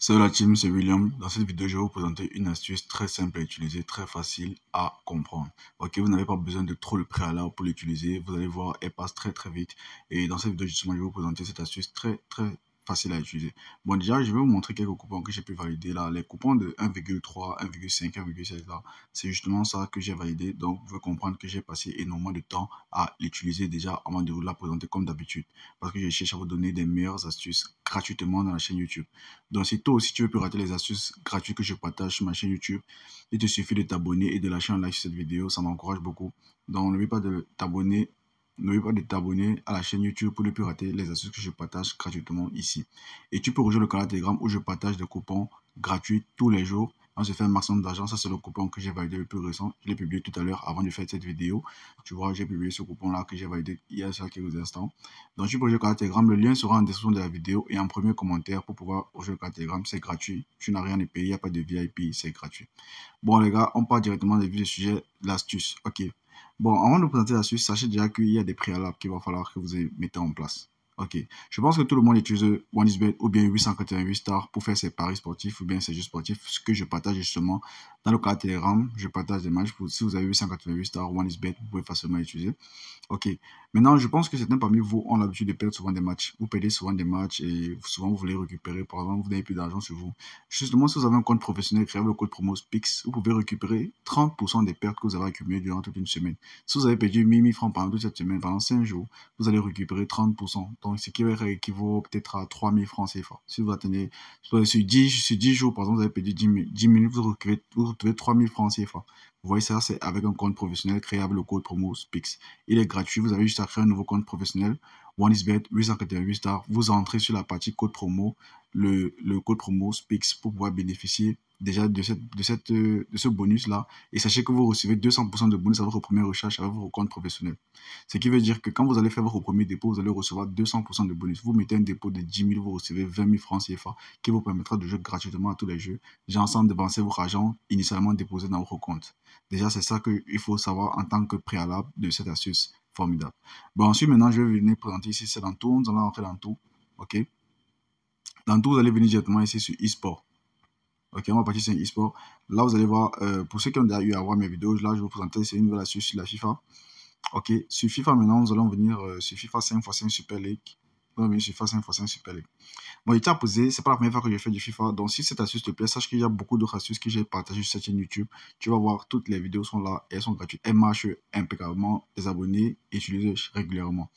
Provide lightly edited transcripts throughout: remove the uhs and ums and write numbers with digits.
Salut la team, c'est William. Dans cette vidéo, je vais vous présenter une astuce très simple à utiliser, très facile à comprendre. Ok, vous n'avez pas besoin de trop le préalable pour l'utiliser. Vous allez voir, elle passe très vite. Et dans cette vidéo, justement, je vais vous présenter cette astuce très facile à utiliser. Bon, déjà, je vais vous montrer quelques coupons que j'ai pu valider là. Les coupons de 1,3, 1,5, 1,16 là, c'est justement ça que j'ai validé. Donc, vous pouvez comprendre que j'ai passé énormément de temps à l'utiliser déjà avant de vous la présenter comme d'habitude. Parce que je cherche à vous donner des meilleures astuces gratuitement dans la chaîne YouTube. Donc, si toi aussi tu veux plus rater les astuces gratuites que je partage sur ma chaîne YouTube, il te suffit de t'abonner et de lâcher un like sur cette vidéo, ça m'encourage beaucoup. Donc, n'oublie pas de t'abonner. N'oublie pas de t'abonner à la chaîne YouTube pour ne plus rater les astuces que je partage gratuitement ici. Et tu peux rejoindre le canal Telegram où je partage des coupons gratuits tous les jours. On se fait un maximum d'argent. Ça, c'est le coupon que j'ai validé le plus récent. Je l'ai publié tout à l'heure avant de faire cette vidéo. Tu vois, j'ai publié ce coupon-là que j'ai validé il y a quelques instants. Donc, tu peux rejoindre le canal Telegram. Le lien sera en description de la vidéo et en premier commentaire pour pouvoir rejoindre le canal Telegram. C'est gratuit. Tu n'as rien à payer. Il n'y a pas de VIP. C'est gratuit. Bon, les gars, on part directement du vif du sujet, l'astuce. OK. Bon, avant de vous présenter l'astuce, sachez déjà qu'il y a des préalables qu'il va falloir que vous mettez en place. Ok, je pense que tout le monde utilise OneXBet ou bien 888 stars pour faire ses paris sportifs ou bien ses jeux sportifs. Ce que je partage justement dans le canal Telegram, je partage des matchs. Si vous avez 888 stars OneXBet, vous pouvez facilement utiliser. Ok, maintenant je pense que certains parmi vous ont l'habitude de perdre souvent des matchs. Vous perdez souvent des matchs et souvent vous voulez récupérer. Par exemple, vous n'avez plus d'argent sur vous. Justement, si vous avez un compte professionnel, créez le code promo SPIX, vous pouvez récupérer 30% des pertes que vous avez accumulées durant toute une semaine. Si vous avez perdu 1000 francs pendant toute cette semaine, pendant 5 jours, vous allez récupérer 30%. Donc, ce qui équivaut peut-être à 3000 francs CFA. Si vous attendez sur 10 jours, par exemple, vous avez perdu 10 minutes, vous retrouvez 3000 francs CFA. Vous voyez ça, c'est avec un compte professionnel créé avec le code promo SPIX. Il est gratuit, vous avez juste à créer un nouveau compte professionnel. OneXBet 888 stars, vous entrez sur la partie code promo, le code promo SPIX pour pouvoir bénéficier déjà de ce bonus-là. Et sachez que vous recevez 200% de bonus à votre première recherche avec votre compte professionnel. Ce qui veut dire que quand vous allez faire votre premier dépôt, vous allez recevoir 200% de bonus. Vous mettez un dépôt de 10 000, vous recevez 20 000 francs CFA qui vous permettra de jouer gratuitement à tous les jeux, sans dépenser votre argent initialement déposé dans votre compte. Déjà, c'est ça qu'il faut savoir en tant que préalable de cette astuce formidable. Bon, ensuite, maintenant, je vais venir présenter ici, c'est dans tout. Nous allons entrer dans tout. OK. Dans tout, vous allez venir directement ici sur e-sport. Ok, on va partir sur e-sport. Là, vous allez voir, pour ceux qui ont déjà eu à voir mes vidéos, là, je vais vous présenter, c'est une nouvelle astuce sur la FIFA. Ok, sur FIFA, maintenant, nous allons venir sur FIFA 5x5 Super League. On va venir sur FIFA 5x5 Super League. Bon, il t'a posé, c'est pas la première fois que je fais du FIFA. Donc, si cette astuce te plaît, sache qu'il y a beaucoup d'autres astuces que j'ai partagées sur cette chaîne YouTube. Tu vas voir, toutes les vidéos sont là et elles sont gratuites. Elles marchent impeccablement. Les abonnés utilisent régulièrement.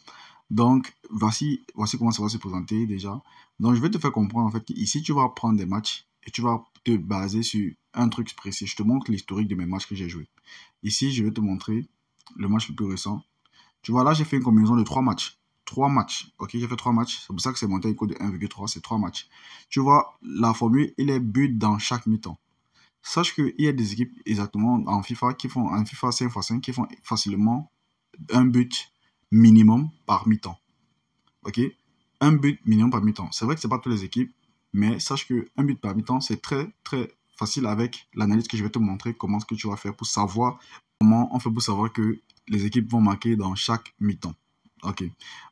Donc, voici comment ça va se présenter déjà. Donc, je vais te faire comprendre en fait qu'ici, tu vas prendre des matchs et tu vas te baser sur un truc précis. Je te montre l'historique de mes matchs que j'ai joués. Ici, je vais te montrer le match le plus récent. Tu vois, là, j'ai fait une combinaison de 3 matchs. 3 matchs. Ok, j'ai fait 3 matchs. C'est pour ça que c'est monté un code de 1,3. C'est 3 matchs. Tu vois, la formule, il est but dans chaque mi-temps. Sache qu'il y a des équipes exactement en FIFA 5x5 qui font facilement un but minimum par mi-temps. Ok, un but minimum par mi-temps. C'est vrai que c'est pas toutes les équipes, mais sache que un but par mi-temps, c'est très facile avec l'analyse que je vais te montrer comment est-ce que tu vas faire pour savoir comment on fait pour savoir que les équipes vont marquer dans chaque mi-temps. Ok.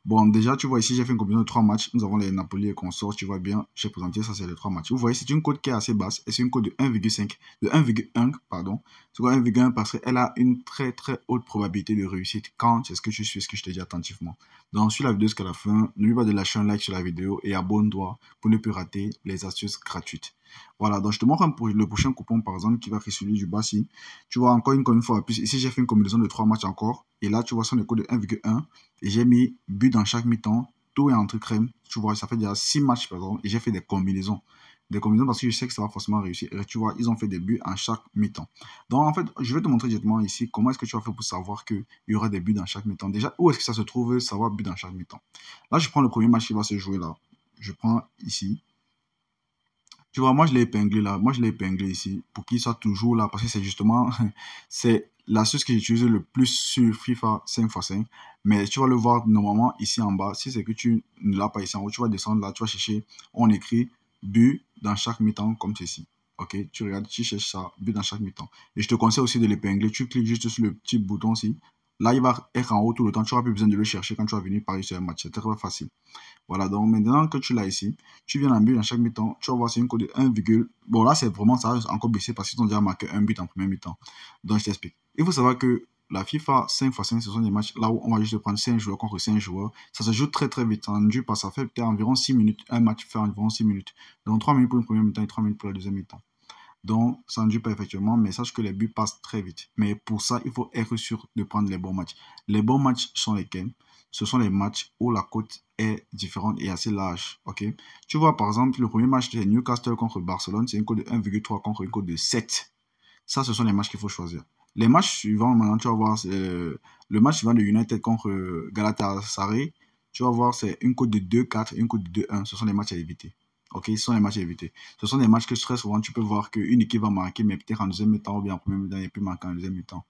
Bon, déjà, tu vois ici, j'ai fait une combinaison de 3 matchs. Nous avons les Napoli et consorts. Tu vois bien, j'ai présenté ça, c'est les 3 matchs. Vous voyez, c'est une cote qui est assez basse et c'est une cote de 1,5, de 1,1, pardon. C'est quoi 1,1 parce qu'elle a une très haute probabilité de réussite quand c'est ce que tu suis, ce que je te dis attentivement. Donc, sur la vidéo jusqu'à la fin, n'oublie pas de lâcher un like sur la vidéo et abonne-toi pour ne plus rater les astuces gratuites. Voilà, donc je te montre le prochain coupon par exemple qui va être celui du bas ici. Tu vois encore une fois, plus ici j'ai fait une combinaison de 3 matchs encore. Et là tu vois sur le code de 1,1 et j'ai mis but dans chaque mi-temps. Tout est entre crème. Tu vois, ça fait déjà 6 matchs par exemple et j'ai fait des combinaisons. Des combinaisons parce que je sais que ça va forcément réussir. Et tu vois, ils ont fait des buts en chaque mi-temps. Donc en fait, je vais te montrer directement ici comment est-ce que tu vas faire pour savoir qu'il y aura des buts dans chaque mi-temps. Déjà, où est-ce que ça se trouve, savoir but dans chaque mi-temps. Là, je prends le premier match qui va se jouer là. Je prends ici. Tu vois, moi je l'ai épinglé là, moi je l'ai épinglé ici pour qu'il soit toujours là parce que c'est justement, c'est l'astuce que j'utilise le plus sur FIFA 5x5. Mais tu vas le voir normalement ici en bas. Si c'est que tu ne l'as pas ici en haut, tu vas descendre là, tu vas chercher, on écrit but dans chaque mi-temps comme ceci. Ok, tu regardes, tu cherches ça, but dans chaque mi-temps. Et je te conseille aussi de l'épingler. Tu cliques juste sur le petit bouton ici. Là, il va être en haut tout le temps. Tu n'auras plus besoin de le chercher quand tu vas venir parier sur un match. C'est très facile. Voilà, donc maintenant que tu l'as ici, tu viens en but dans chaque mi-temps. Tu vas voir, c'est une cote de 1, bon, là, c'est vraiment ça, encore baissé parce qu'ils ont déjà marqué un but en premier mi-temps. Donc, je t'explique. Il faut savoir que la FIFA 5x5, ce sont des matchs là où on va juste prendre 5 joueurs contre 5 joueurs. Ça se joue très très vite. Ça ne dure pas. Ça fait peut-être environ 6 minutes. Un match fait environ 6 minutes. Donc 3 minutes pour une première mi-temps et 3 minutes pour la deuxième mi-temps. Donc ça ne dure pas effectivement, mais sache que les buts passent très vite. Mais pour ça, il faut être sûr de prendre les bons matchs. Les bons matchs sont lesquels? Ce sont les matchs où la cote est différente et assez large. Ok? Tu vois, par exemple, le premier match de Newcastle contre Barcelone, c'est une cote de 1,3 contre une cote de 7. Ça, ce sont les matchs qu'il faut choisir. Les matchs suivants, maintenant, tu vas voir, le match suivant de United contre Galatasaray, tu vas voir, c'est une cote de 2-4 et une cote de 2-1. Ce sont les matchs à éviter. Ok, ce sont les matchs à éviter. Ce sont des matchs que très souvent, tu peux voir qu'une équipe va marquer, mais peut-être en deuxième mi-temps ou bien en premier mi-temps, et puis marquer en deuxième mi-temps.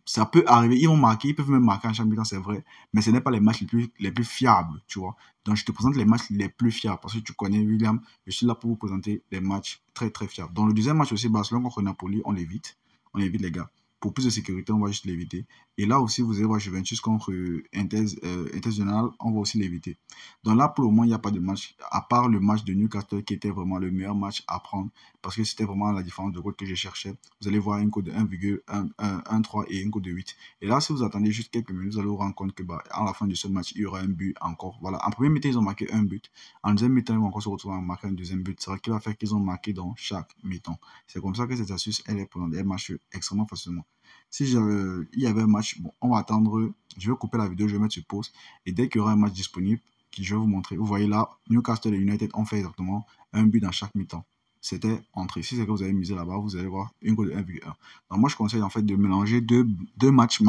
Ça peut arriver. Ils vont marquer, ils peuvent même marquer en chaque mi-temps, c'est vrai. Mais ce n'est pas les matchs les plus fiables, tu vois. Donc, je te présente les matchs les plus fiables parce que tu connais William. Je suis là pour vous présenter des matchs très, très fiables. Dans le deuxième match aussi, Barcelone contre Napoli, on l'évite. On évite les gars. Pour plus de sécurité, on va juste l'éviter. Et là aussi, vous allez voir Juventus contre International, on va aussi l'éviter. Donc là, pour le moment, il n'y a pas de match, à part le match de Newcastle qui était vraiment le meilleur match à prendre parce que c'était vraiment la différence de cote que je cherchais. Vous allez voir une cote de 1,13 et une cote de 8. Et là, si vous attendez juste quelques minutes, vous allez vous rendre compte que à la fin de ce match, il y aura un but encore. Voilà. En premier mi-temps, ils ont marqué un but. En deuxième mi-temps, ils vont encore se retrouver à marquer un deuxième but. C'est vrai qu'il va faire qu'ils ont marqué dans chaque mi-temps. C'est comme ça que cette astuce, elle est prenante. Elle marche extrêmement facilement. Si il y avait un match, bon, on va attendre. Je vais couper la vidéo, je vais mettre sur pause. Et dès qu'il y aura un match disponible, que je vais vous montrer. Vous voyez là, Newcastle et United ont fait exactement un but dans chaque mi-temps. C'était entré. Si c'est que vous avez misé là-bas, vous allez voir une cote de 1,1. Donc moi, je conseille en fait de mélanger deux matchs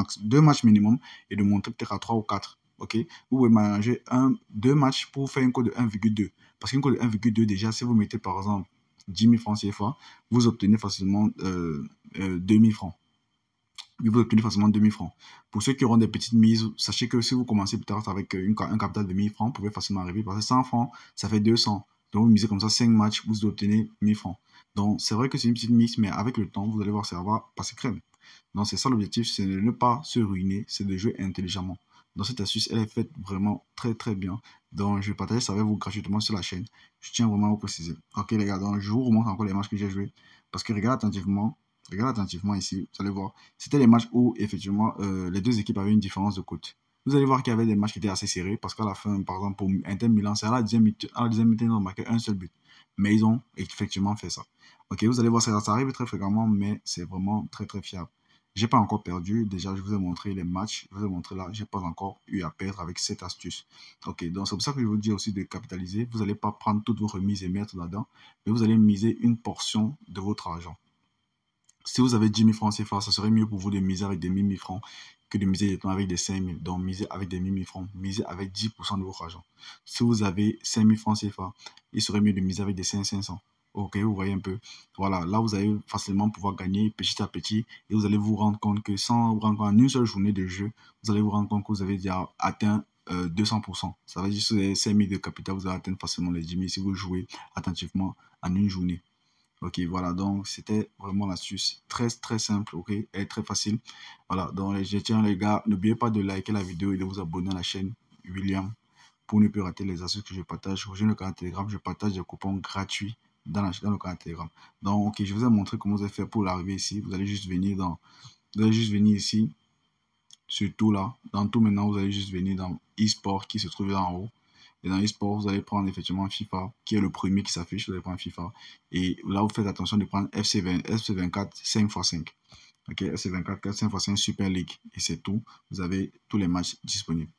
minimum et de monter peut-être à 3 ou 4. Ok, vous pouvez mélanger deux matchs pour faire une cote de 1,2. Parce qu'une cote de 1,2, déjà, si vous mettez par exemple 10 000 francs CFA, vous obtenez facilement 2 000 francs. Vous obtenez facilement 2 000 francs. Pour ceux qui auront des petites mises, sachez que si vous commencez peut-être avec un capital de 1 000 francs, vous pouvez facilement arriver parce que 100 francs, ça fait 200. Donc, vous misez comme ça 5 matchs, vous obtenez 1 000 francs. Donc, c'est vrai que c'est une petite mise, mais avec le temps, vous allez voir, ça va passer crème. Donc, c'est ça l'objectif, c'est de ne pas se ruiner, c'est de jouer intelligemment. Donc, cette astuce, elle est faite vraiment très, très bien. Donc, je vais partager ça avec vous gratuitement sur la chaîne. Je tiens vraiment à vous préciser. Ok, les gars, donc, je vous remontre encore les matchs que j'ai joués. Parce que regardez attentivement ici, vous allez voir. C'était les matchs où, effectivement, les deux équipes avaient une différence de cote. Vous allez voir qu'il y avait des matchs qui étaient assez serrés parce qu'à la fin, par exemple, pour Inter Milan, c'est à la deuxième mi-temps, ils ont marqué un seul but. Mais ils ont effectivement fait ça. Ok, vous allez voir, ça arrive très fréquemment, mais c'est vraiment très, très fiable. J'ai pas encore perdu. Déjà, je vous ai montré les matchs. Je vous ai montré là, j'ai pas encore eu à perdre avec cette astuce. Ok, donc c'est pour ça que je vous dis aussi de capitaliser. Vous n'allez pas prendre toutes vos remises et mettre là-dedans, mais vous allez miser une portion de votre argent. Si vous avez 10 000 francs CFA, ça serait mieux pour vous de miser avec des 1 000 francs que de miser avec des 5 000. Donc, miser avec des 1 000 francs. Miser avec 10% de votre argent. Si vous avez 5 000 francs CFA, il serait mieux de miser avec des 500. Ok, vous voyez un peu. Voilà, là, vous allez facilement pouvoir gagner petit à petit. Et vous allez vous rendre compte que sans vous rendre compte en une seule journée de jeu, vous allez vous rendre compte que vous avez déjà atteint 200%. Ça veut dire que si vous avez 5 000 de capital, vous allez atteindre facilement les 10 000 si vous jouez attentivement en une journée. Ok, voilà, donc c'était vraiment l'astuce très très simple, ok, et très facile. Voilà, donc je tiens les gars, n'oubliez pas de liker la vidéo et de vous abonner à la chaîne William pour ne plus rater les astuces que je partage. Rejoignez le canal Telegram, je partage des coupons gratuits dans le canal Telegram. Donc, ok, je vous ai montré comment vous allez faire pour l'arrivée ici. Vous allez juste venir ici, sur tout là, dans tout maintenant, vous allez juste venir dans e-sport qui se trouve là en haut. Et dans e-sport, vous allez prendre effectivement FIFA, qui est le premier qui s'affiche. Vous allez prendre FIFA. Et là, vous faites attention de prendre FC24 5x5. Ok, FC24 5x5 Super League. Et c'est tout. Vous avez tous les matchs disponibles.